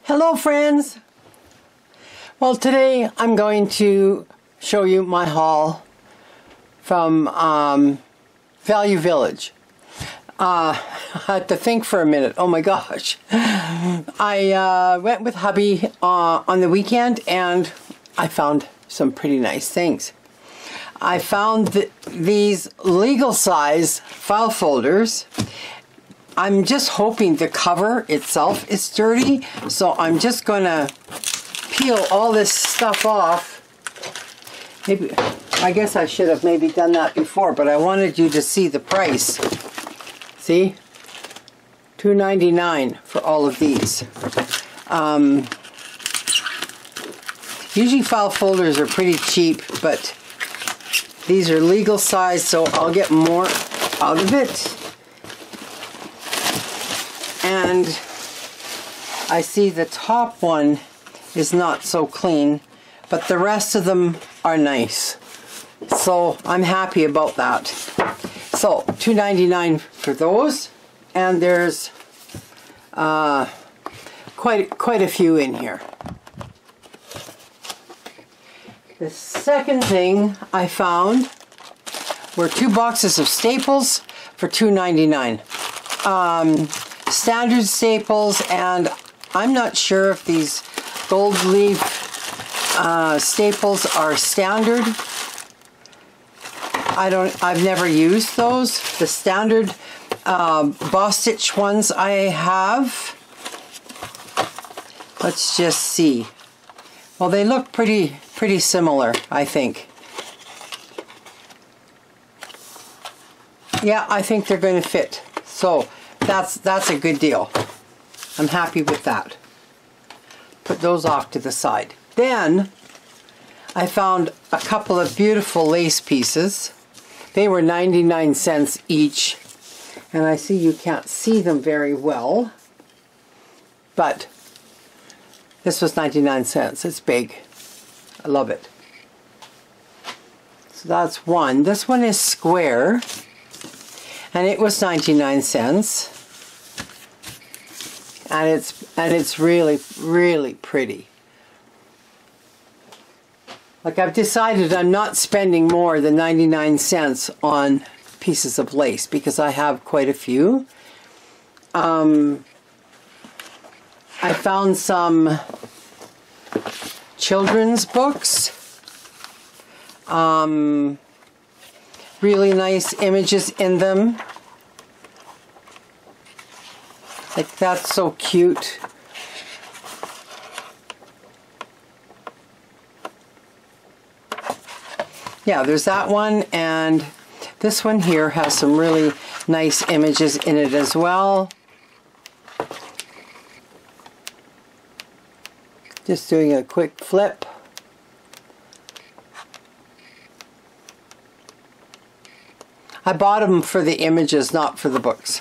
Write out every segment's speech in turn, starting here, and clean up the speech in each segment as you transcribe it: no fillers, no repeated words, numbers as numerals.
Hello friends! Well, today I'm going to show you my haul from Value Village. I had to think for a minute. Oh my gosh. I went with hubby on the weekend and I found some pretty nice things. I found these legal size file folders. I'm just hoping the cover itself is sturdy, so I'm just going to peel all this stuff off. Maybe, I guess I should have maybe done that before, but I wanted you to see the price. See? $2.99 for all of these. Usually file folders are pretty cheap, but these are legal size, so I'll get more out of it. And I see the top one is not so clean, but the rest of them are nice. So I'm happy about that. So $2.99 for those, and there's quite a few in here. The second thing I found were 2 boxes of staples for $2.99. Standard staples, and I'm not sure if these gold leaf staples are standard. I've never used those. The standard boss stitch ones I have. Let's just see. Well, they look pretty similar, I think. Yeah, I think they're going to fit. So that's a good deal. I'm happy with that. Put those off to the side. Then I found a couple of beautiful lace pieces. They were 99 cents each. And I see you can't see them very well, but this was 99 cents. It's big. I love it. So that's one. This one is square, and it was 99 cents. And it's really pretty. Like, I've decided I'm not spending more than 99 cents on pieces of lace because I have quite a few. I found some children's books. Really nice images in them. Like, that's so cute. Yeah, there's that one, and this one here has some really nice images in it as well. Just doing a quick flip. I bought them for the images, not for the books.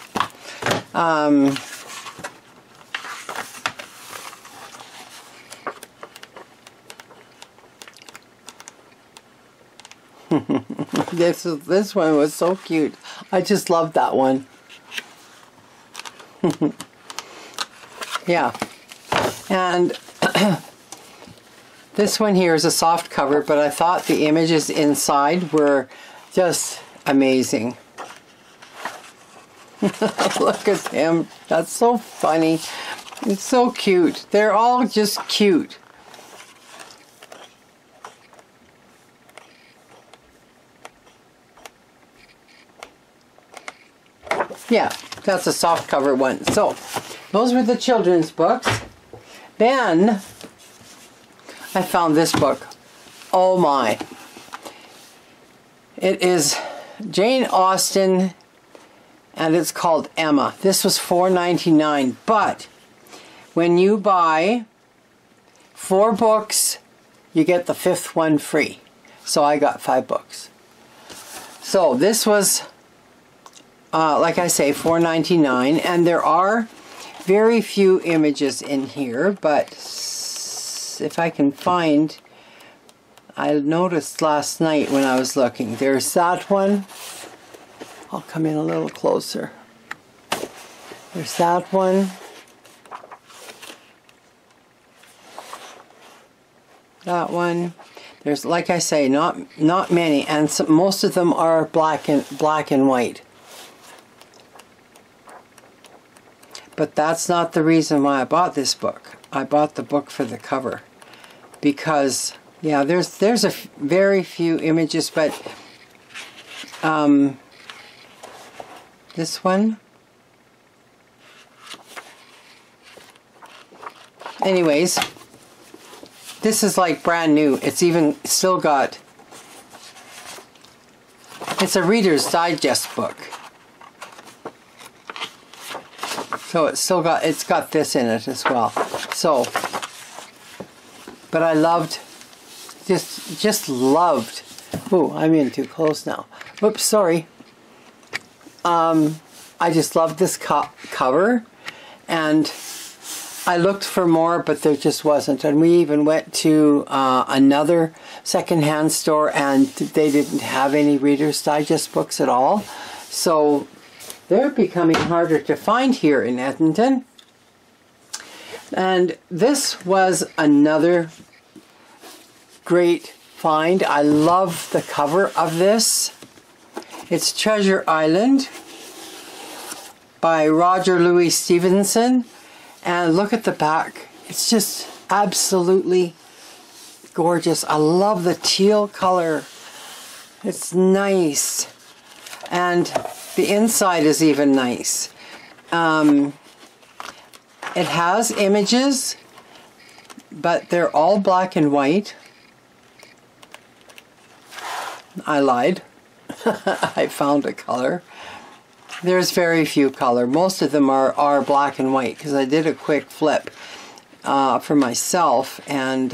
This one was so cute. I just love that one. Yeah. And this one here is a soft cover, but I thought the images inside were just amazing. Look at him. That's so funny. It's so cute. They're all just cute. Yeah, that's a soft cover one. So, those were the children's books. Then, I found this book. Oh my. It is Jane Austen, and it's called Emma. This was $4.99, but when you buy 4 books, you get the 5th one free. So I got 5 books. So this was, like I say, $4.99, and there are very few images in here, but if I can find, I noticed last night when I was looking, there's that one. I'll come in a little closer. There's that one. that one. There's, like I say, not many, and most of them are black and white. But that's not the reason why I bought this book. I bought the book for the cover, because yeah, there's a very few images, but this one. Anyways, this is like brand new. It's even still got, it's a Reader's Digest book. So it's still got, it's got this in it as well. So, but I loved, just loved, oh, I'm in too close now. Whoops, sorry. I just loved this cover, and I looked for more, but there just wasn't. And we even went to another secondhand store, and they didn't have any Reader's Digest books at all. So they're becoming harder to find here in Edmonton. And this was another great find. I love the cover of this. It's Treasure Island by Roger Louis Stevenson. And look at the back. It's just absolutely gorgeous. I love the teal color. It's nice. And the inside is even nice. It has images, but they're all black and white. I lied. I found a color. There's very few color. Most of them are black and white, because I did a quick flip for myself, and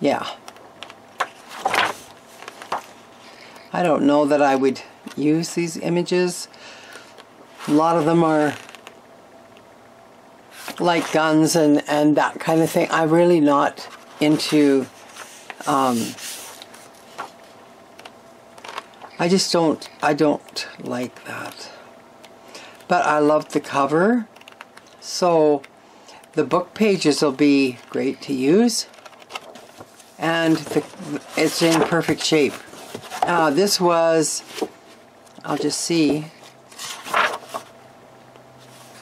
yeah. I don't know that I would use these images. A lot of them are like guns and that kind of thing. I'm really not into I don't like that. But I love the cover. So the book pages will be great to use. And it's in perfect shape. This was, I'll just see,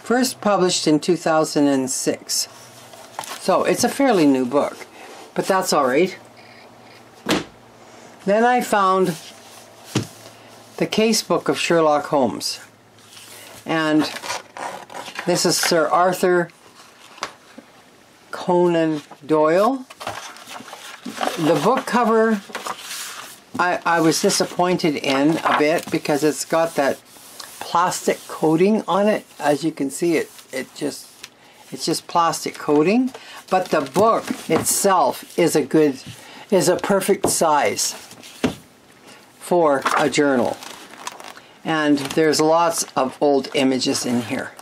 first published in 2006. So it's a fairly new book, but that's all right. Then I found the casebook of Sherlock Holmes, and this is Sir Arthur Conan Doyle. The book cover I was disappointed in a bit, because it's got that plastic coating on it. As you can see, it's just plastic coating, but the book itself is a perfect size for a journal. And there's lots of old images in here.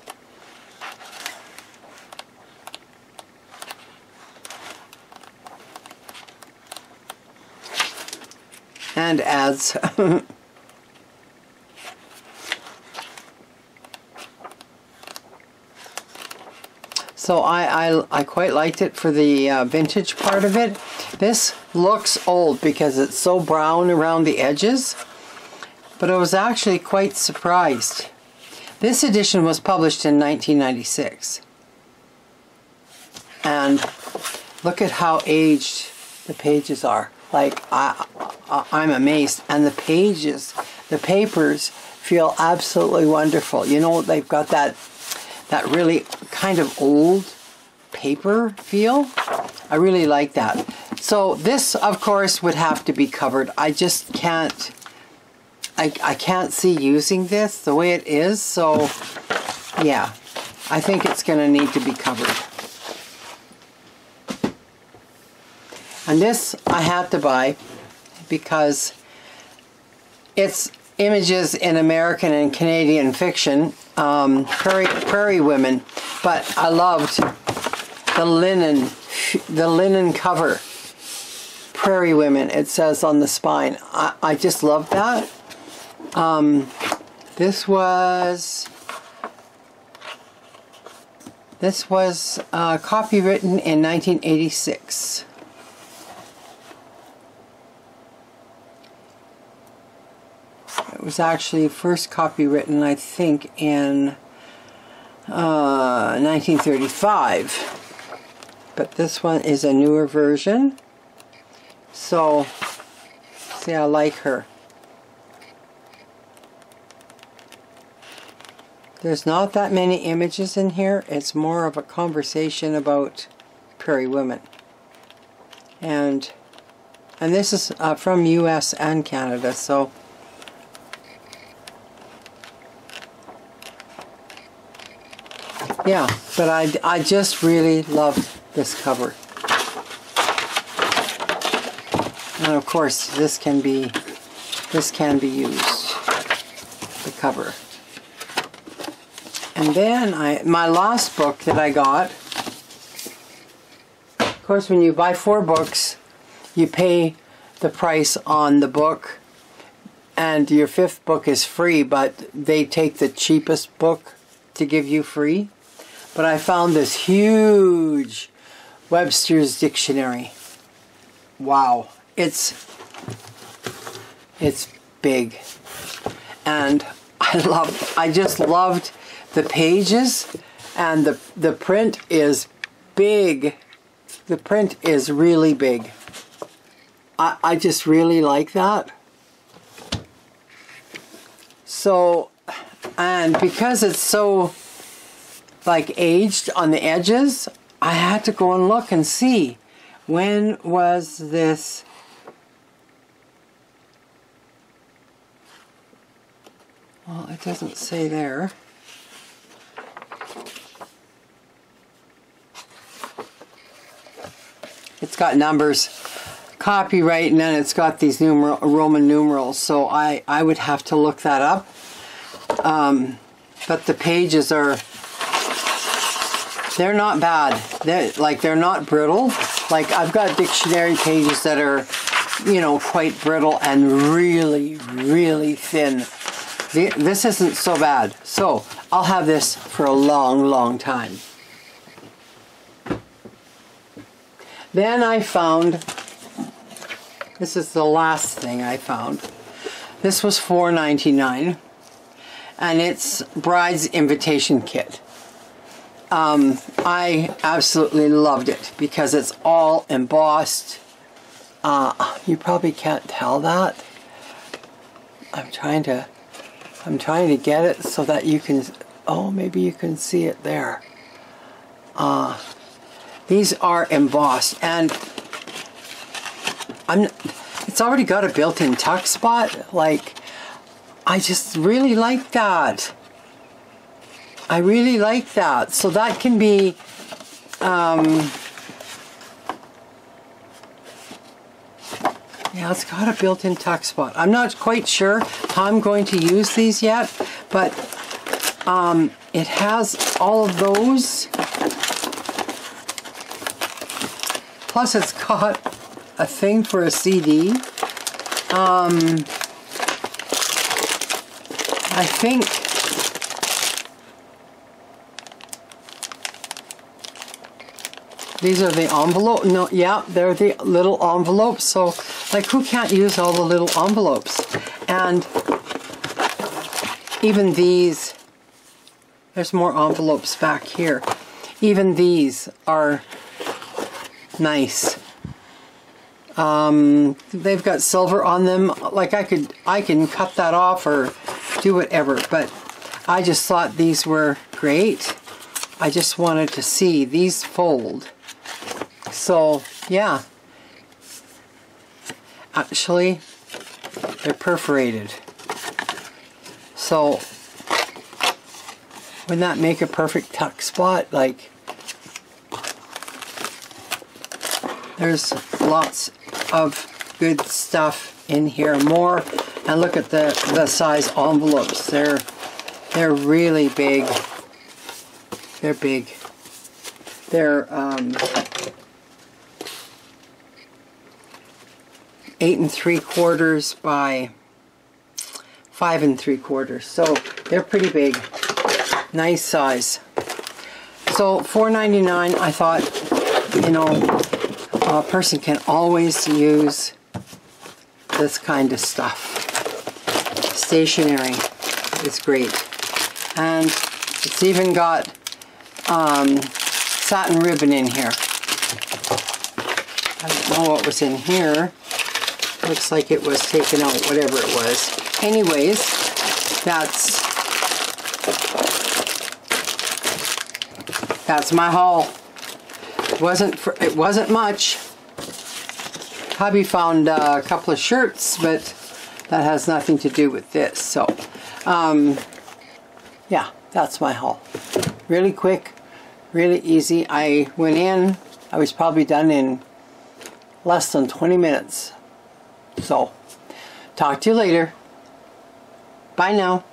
And ads. So I quite liked it for the vintage part of it. This looks old because it's so brown around the edges, but I was actually quite surprised. This edition was published in 1996. And look at how aged the pages are. Like, I'm amazed. And the pages, the papers feel absolutely wonderful. You know, they've got that really kind of old paper feel. I really like that. So this, of course, would have to be covered. I just can't, I can't see using this the way it is. So, yeah, I think it's going to need to be covered. And this I had to buy because it's images in American and Canadian fiction, prairie women, but I loved the linen cover, prairie women, it says on the spine. I just love that. This was copywritten in 1986. It was actually first copywritten, I think, in 1935. But this one is a newer version. So, see, I like her. There's not that many images in here. It's more of a conversation about prairie women. And this is from US and Canada, so yeah, but I just really love this cover. And of course this can be used, the cover. And then my last book that I got, of course when you buy 4 books, you pay the price on the book and your 5th book is free, but they take the cheapest book to give you free. But I found this huge Webster's Dictionary. Wow, it's big. And I just loved the pages, and the print is big. The print is really big. I just really like that. So, and because it's so like aged on the edges, I had to go and look and see when was this. Well, it doesn't say there. It's got numbers, copyright, and then it's got these Roman numerals, so I would have to look that up. But the pages are, they're not bad. They're not brittle. Like, I've got dictionary pages that are, you know, quite brittle and really, really thin. This isn't so bad. So I'll have this for a long, long time. Then I found, this is the last thing I found. This was $4.99, and it's Bride's Invitation Kit. I absolutely loved it because it's all embossed. You probably can't tell that. I'm trying to get it so that you can, oh, maybe you can see it there. These are embossed, and it's already got a built-in tuck spot. Like, I just really like that. I really like that. So that can be, yeah, it's got a built-in tuck spot. I'm not quite sure how I'm going to use these yet, but it has all of those. Plus it's got a thing for a CD. I think these are the envelope. No, yeah, they're the little envelopes. So, like, who can't use all the little envelopes? And even these, there's more envelopes back here. Even these are nice. They've got silver on them. Like, I can cut that off or do whatever, but I just thought these were great. I just wanted to see these fold. So yeah, actually they're perforated. So wouldn't that make a perfect tuck spot? Like, there's lots of good stuff in here. More, and look at the size envelopes. They're really big. They're big. They're 8 3/4 by 5 3/4. So they're pretty big. Nice size. So $4.99, I thought, you know, a person can always use this kind of stuff. Stationery is great. And it's even got satin ribbon in here. I don't know what was in here. Looks like it was taken out, whatever it was. Anyways, that's my haul. It wasn't much. Hubby found a couple of shirts, but that has nothing to do with this. So, yeah, that's my haul. Really quick, really easy. I went in, I was probably done in less than 20 minutes. So, talk to you later. Bye now.